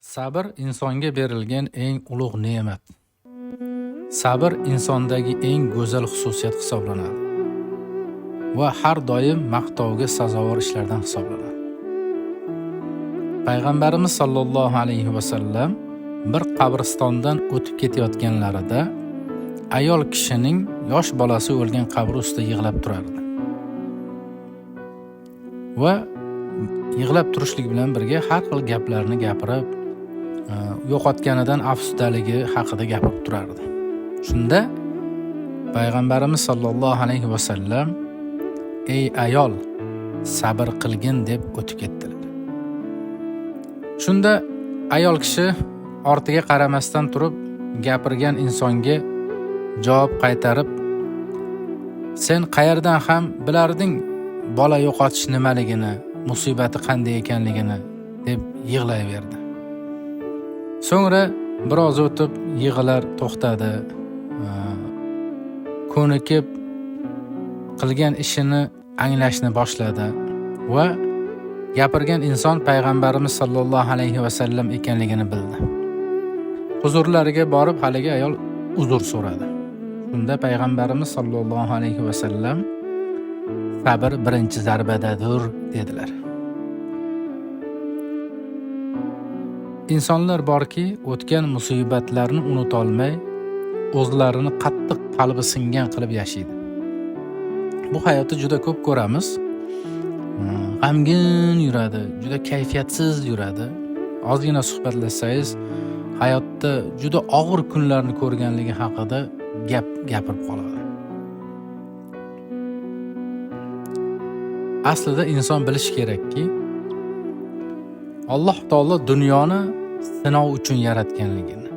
Sabr insonga berilgan eng ulug' ne'mat. Sabr insondagi eng go'zal xususiyat hisoblanadi va har doim maqtovga sazovor ishlardan hisoblanadi. Payg'ambarimiz sollallohu alayhi va sallam bir qabristondan o'tib ketayotganlarida ayol kishining yosh bolasi o'lgan qabri ustida yig'lab turardi. Va yig'lab turishlik bilan birga har xil gaplarni gapirib, yo'qotganidan afsusdaligi haqida gapirib turardi. Shunda Payg'ambarimiz sollallohu alayhi va sallam "Ey ayol, sabr qilgin" deb o'tib ketdilar. Shunda ayol kishi ortiga qaramasdan turib gapirgan insonga javob qaytarib, "Sen qayerdan ham bilarding bola yo'qotish nimaligini, musibati qanday ekanligini" deb yig'layverdi. So'ngra biroz o'tib yig'lar to'xtadi. Ko'nikib qilgan ishini anglashni boshladi va gapirgan inson Payg'ambarimiz sollallohu alayhi va sallam ekanligini bildi. Huzurlariga borib haligi ayol uzr so'radi. Shunda Payg'ambarimiz sollallohu alayhi va sallam "Sabr birinchi zarbadadir" dedilar. Insonlar borki, o'tgan musibatlarni unuta olmay, o'zlarini qattiq qalbi singan qilib yashaydi. Bu hayotda juda ko'p ko'ramiz. G'amgin yuradi, juda kayfiyatsiz yuradi. Ozgina suhbatlashsangiz, hayotda juda og'ir kunlarni ko'rganligi haqida gapirib qoladi. Aslida inson bilish kerakki, Alloh taolo dunyoni sinov uchun yaratganligini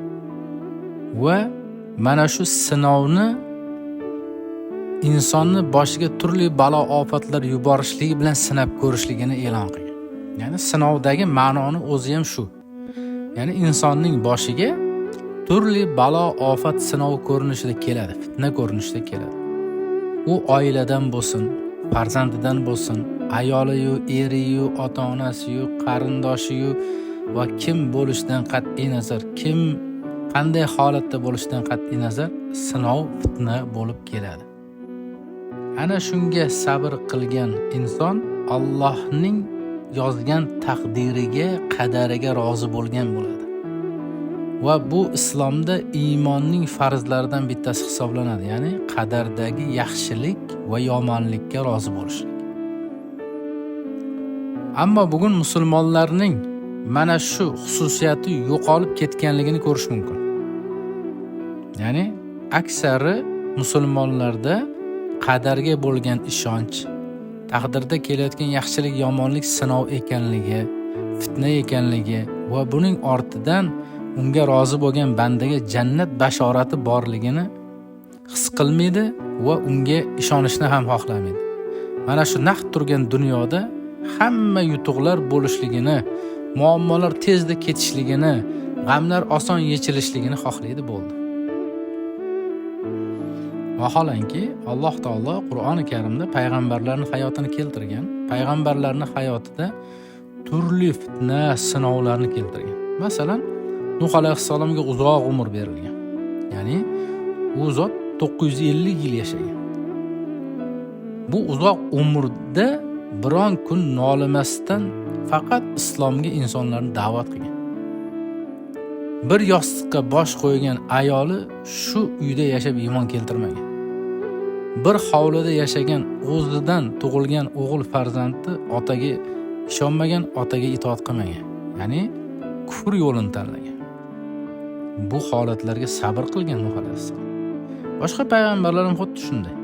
va mana shu sinovni insonni boshiga turli balo ofatlar yuborishligi bilan sinab ko'rishligini e'lon qilgan. Ya'ni sinovdagi ma'noni o'zi ham shu. Ya'ni insonning boshiga turli balo ofat sinov ko'rinishida keladi, fitna ko'rinishida keladi. U oiladan bo'lsin, farzandidan bo'lsin, ayoliyu, eriyu, ota-onasiyu, qarindoshiyu va kim bo'lishidan qat'iy nazar, kim qanday holatda bo'lishidan qat'iy nazar sinov, fitna bo'lib keladi. Ana shunga sabr qilgan inson Allohning yozgan taqdiriga, qadariga rozi bo'lgan bo'ladi. Va bu islomda iymonning farzlaridan bittasi hisoblanadi, ya'ni qadardagi yaxshilik va yomonlikka rozi bo'lishlik. Ammo bugun musulmonlarning mana shu xususiyati yo'qolib ketganligini ko'rish mumkin. Ya'ni aksari musulmonlarda qadarga bo'lgan ishonch, taqdirda kelayotgan yaxshilik, yomonlik sinov ekanligi, fitna ekanligi va buning ortidan unga rozi bo'lgan bandaga jannat bashorati borligini his qilmaydi va unga ishonishni ham xohlamaydi. Mana shu naqd turgan dunyoda hamma yutuqlar bo'lishligini, muammolar tezda ketishligini, g'amlar oson yechilishligini xohlaydi bo'ldi. Vaholanki Alloh taolo Qur'oni Karimda payg'ambarlarning hayotini keltirgan. Payg'ambarlarning hayotida turli fitna, sinovlarni keltirgan. Masalan, Nuh alayhissalomga uzoq umr berilgan. Ya'ni u zot 950 yil yashagan. Bu uzoq umrda biron kun nolimasdan faqat islomga insonlarni da'vat qilgan. Bir yostiqqa bosh qo'ygan ayoli shu uyda yashab iymon keltirmagan. Bir hovlida yashagan o'zidan tug'ilgan o'g'il farzandi otaga ishonmagan, otaga itoat qilmagan. Ya'ni kufr yo'lini tanlagan. Bu holatlarga sabr qilgan Nuh alayhissalom. Boshqa payg'ambarlar ham xuddi shunday.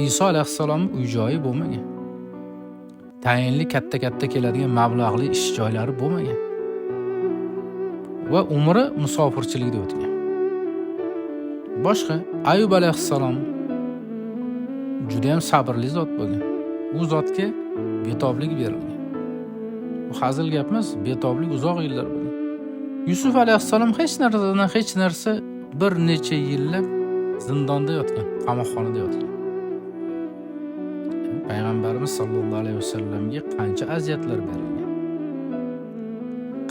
Iso alayhissalomning uy-joyi bo'lmagan. Tayinli katta-katta keladigan mablag'li ish joylari bo'lmagan. Va umri musofirchilikda o'tgan. Boshqa Ayub alayhissalom juda ham sabrli zot bo'lgan. U zotga betoblik berilgan. Bu hazil gap emas, betoblik uzoq yillar bo'lgan. Yusuf alayhissalom hech narsa bir necha yillab zindonda yotgan, qamoqxonada yotgan. Payg'ambarimiz sollallohu alayhi vasallamga qancha aziyatlar berilgan.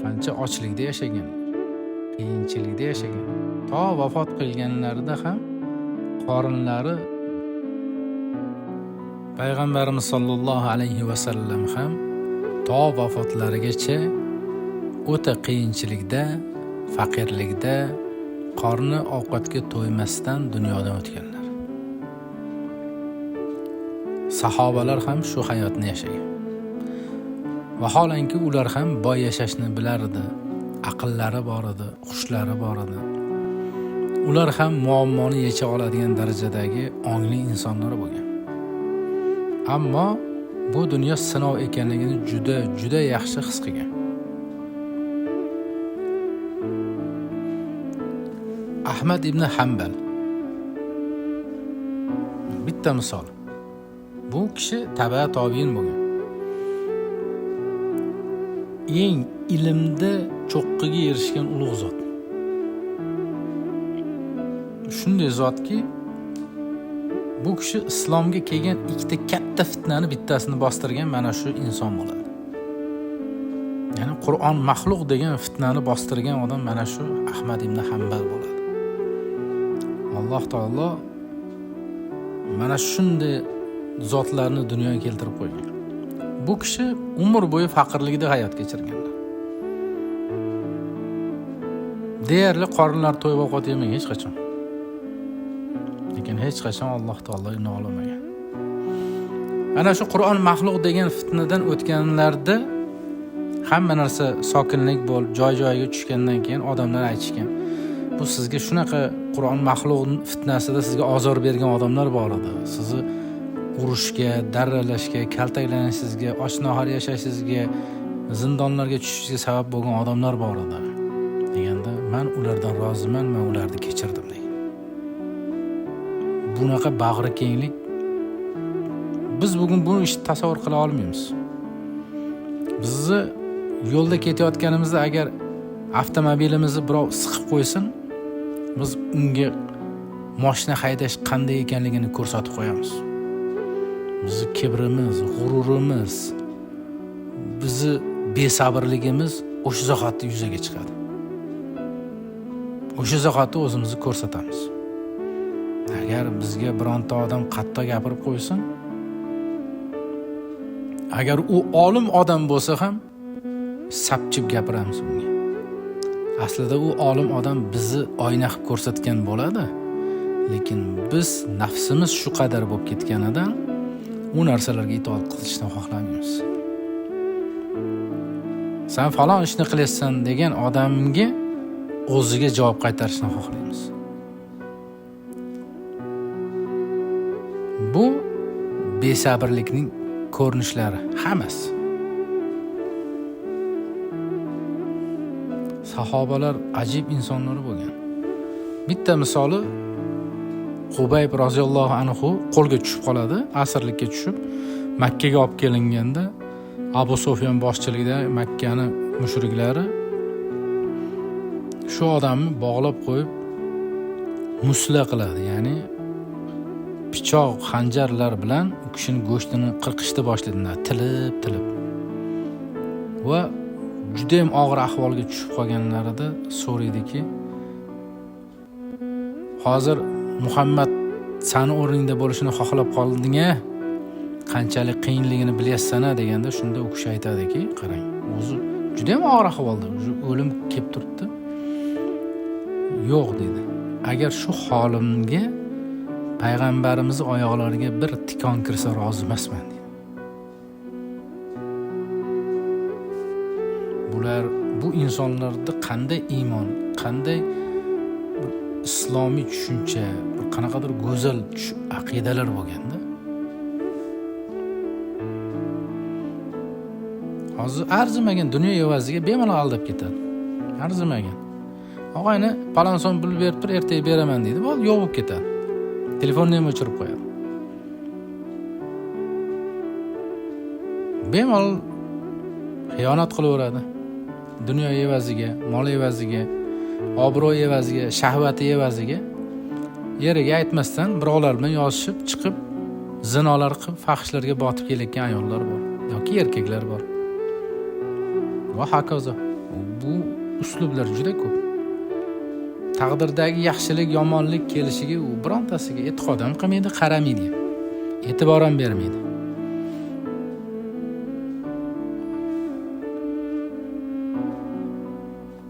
qancha ochlikda yashagan, qiyinchilikda yashagan. To vafot qilganlarida ham qorinlari Payg'ambarimiz sollallohu alayhi va sallam ham to vafotlarigacha o'ta qiyinchilikda, faqirlikda, qorni ovqatga to'ymasdan dunyodan o'tganlar. Sahobalar ham shu hayotni yashagan. Vaholanki ular ham boy yashashni bilar edi, aqllari bor edi, xushlari bor edi. Ular ham muammoni yecha oladigan darajadagi ongli insonlar bo'lgan. Ammo bu dunyo sinov ekanligini juda yaxshi his qilgan. Ahmad ibn Hanbal bitta misol. Bu kishi tabiat tobiin bo'lgan. Eng ilmda cho'qqiga erishgan ulug' zot. Shunday zotki, bu kishi islomga kelgan ikkita katta fitnani bittasini bostirgan mana shu inson bo'ladi. Ya'ni Qur'on maxluq degan fitnani bostirgan odam mana shu Ahmad ibn Hanbal bo'ladi. Alloh taolo mana shunday zotlarni dunyoga keltirib qo'ygan. Bu kishi umr bo'yi faqirlikda hayot kechirganlar. Deyarli qorinlar to'yib ovqat yemagan hech qachon. Lekin hech qachon Alloh taologa nolamagan. Ana shu Qur'on maxluq degan fitnadan o'tganlarda hamma narsa sokinlik bo'lib, joy-joyiga tushgandan keyin odamlar aytishgan. Bu sizga shunaqa Qur'on maxluq fitnasida sizga ozor bergan odamlar bor edi. Sizni urushga, darralashga, kaltaklanishingizga, och-nohar yashashingizga, zindonlarga tushishingizga sabab bo'lgan odamlar bor edi. Deganda, men ulardan roziman, men ularni kechirdim degan. Bunaqa bag'ri kenglik biz bugun buni tasavvur qila olmaymiz. Bizni yo'lda ketayotganimizda agar avtomobilimizni birov siqib qo'ysin, biz unga mashina haydash qanday ekanligini ko'rsatib qo'yamiz. Bizni kibrimiz, g'ururimiz, bizni besabrligimiz o'sha zahotda yuzaga chiqadi. O'sha zahotda o'zimizni ko'rsatamiz. Agar bizga bironta odam qattiq gapirib qo'ysin, agar u olim odam bo'lsa ham sapchib gapiramiz unga. Aslida u olim odam bizni oyna qilib ko'rsatgan bo'ladi, lekin biz nafsimiz shu qadar bo'lib ketganidan u narsalarga itoat qilishni xohlamaymiz. Sen falon ishni qilasan degan odamga o'ziga javob qaytarishni xohlaymiz. Bu besabrlikning ko'rinishlari hammasi. Sahobalar ajib insonlar bo'lgan. Bitta misoli Qubayb roziyallohu anhu qo'lga tushib qoladi, asirlikka tushib, Makka ga olib kelinganda Abu Sufyon boshchiligida Makkani mushriklari shu odamni bog'lab qo'yib musla qiladi, ya'ni pichoq, xanjarlar bilan u kishining go'shtini qirqishni boshladilar, tilib. Va juda ham og'ir ahvolga tushib qolganlarida so'raydiki, hozir Muhammad sani o'rningda bo'lishini xohlab qolding-a? Qanchalik qiyinligini bilyapsan-a deganda, shunda u kishi aytadiki, qarang, o'zi juda ham og'ir ahvolda, o'lim kelib turibdi. Yo'q dedi. Agar shu holimga payg'ambarimiz oyoqlariga bir tikon kirsa rozi emasman dedi. Bu insonlarda qanday iymon, qanday islomiy tushuncha, qanaqadir go'zal aqidalar bo'lganda. Hozir arzimagan dunyo evaziga bemalol aldab ketadi. Arzimagan. Og'ayni palon so'm pul berib tur, ertaga beraman deydi, bo'ldi, yo'q bo'lib ketadi. Telefonni ham o'chirib qo'yadi. Bemalol xiyonat qilaveradi. Dunyo evaziga, mol evaziga, obro' evaziga, shahvati evaziga yeriga aytmasdan birovlar bilan yozishib chiqib zinolar qilib fahishlarga botib kelayotgan ayollar bor yoki erkaklar bor. Va hokazo. uslublar juda ko'p. Taqdirdagi yaxshilik, yomonlik kelishiga u birontasiga e'tiqod ham qilmaydi, qaramaydi. E'tibor ham bermaydi.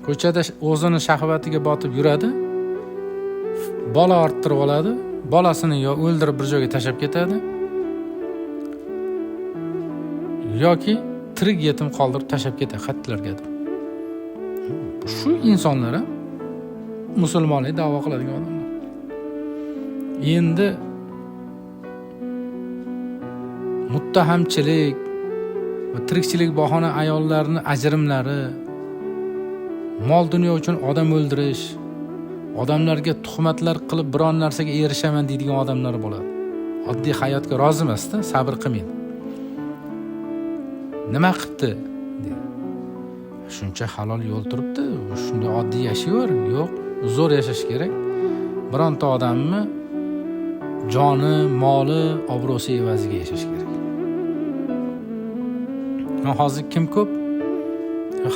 Ko'chada o'zini shahvatiga botib yuradi. Bola orttirib oladi. Bolasini yo o'ldirib bir joyga tashab ketadi, yoki tirik yetim qoldirib tashab ketadi xatlargadir. Shu insonlar ham musulmonlik da'vo qiladigan odamlar. Endi muttahamchilik va tirikchilik bahona ayollarni ajrimlari, mol dunyo uchun odam o'ldirish, odamlarga tuhmatlar qilib biron narsaga erishaman deydigan odamlar bo'ladi. Oddiy hayotga rozi emas-da, sabr qilmaydi. Nima qilibdi? Shuncha halol yo'l turibdi, shunday oddiy yashayver. Yo'q, zo'r yashash kerak. Bironta odamni joni, moli, obro'si evaziga yashash kerak. Hozir kim ko'p?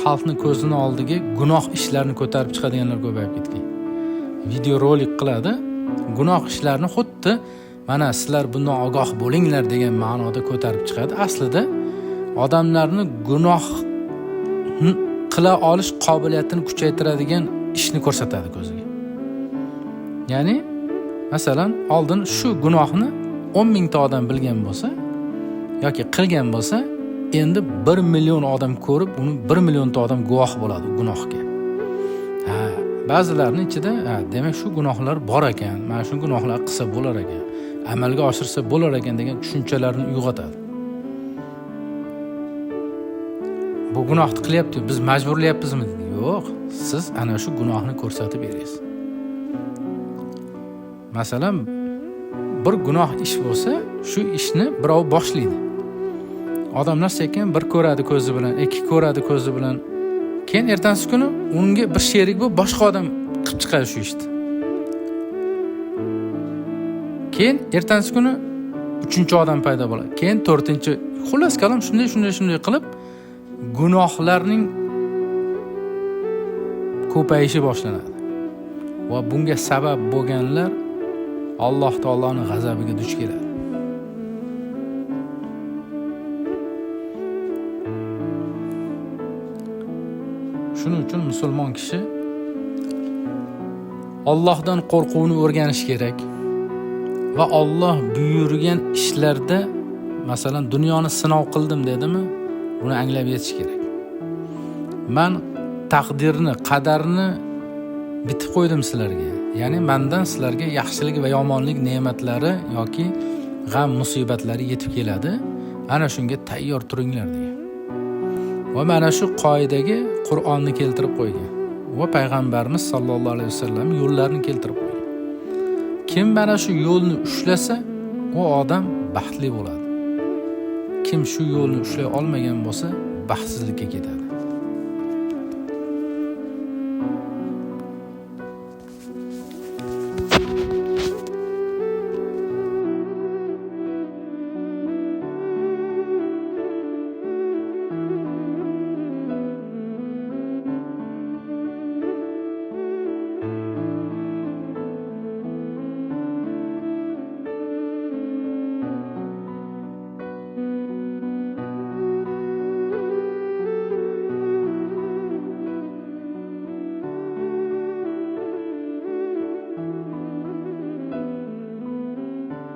Xalqning ko'zini oldiga gunoh ishlarni ko'tarib chiqadiganlar ko'payib ketgan. Video rolik qiladi, gunoh ishlarni xuddi mana sizlar bundan ogoh bo'linglar degan ma'noda ko'tarib chiqadi. Aslida odamlarni gunoh qila olish qobiliyatini kuchaytiradigan ishni ko'rsatadi ko'ziga. Ya'ni masalan, oldin shu gunohni 10 mingta odam bilgan bo'lsa yoki qilgan bo'lsa, endi 1 million odam ko'rib, uni 1 millionta odam guvoh bo'ladi gunohga. Ba'zilarning ichida, demak shu gunohlar bor ekan, mana shu gunohlar qilsa bo'lar ekan, amalga oshirsa bo'lar ekan degan tushunchalarni uyg'otadi. Bu gunohni qilyapti, biz majburlayapmizmi? Yo'q, siz ana shu gunohni ko'rsatib berasiz. Masalan, bir gunoh ish bo'lsa, shu ishni birov boshlaydi. Odamlar sekin bir ko'radi ko'zi bilan, ikki ko'radi ko'zi bilan. Keyin ertasi kuni unga bir sherik bo'lib boshqa odam qilib chiqadi shu ishni. Keyin ertasi kuni 3-odam paydo bo'ladi. Keyin 4-chi, xullas kalom shunday qilib gunohlarning ko'payishi boshlanadi. Va bunga sabab bo'lganlar Alloh taoloning g'azabiga duch keladi. Shuning uchun musulmon kishi Allohdan qo'rquvni o'rganish kerak va Alloh buyurgan ishlarda, masalan, dunyoni sinov qildim dedimi, buni anglab yetish kerak. Men taqdirni, qadarni bitib qo'ydim sizlarga. Ya'ni mendan sizlarga yaxshilik va yomonlik ne'matlari yoki g'am musibatlari yetib keladi. Ana shunga tayyor turinglar degan. Va mana shu qoidaga Qur'onni keltirib qo'ygan. Va payg'ambarimiz sollallohu alayhi vasallam yo'llarini keltirib qo'ygan. Kim mana shu yo'lni ushlasa, u odam baxtli bo'ladi. Kim shu yo'lni ushlay olmagan bo'lsa, baxtsizlikka ketadi.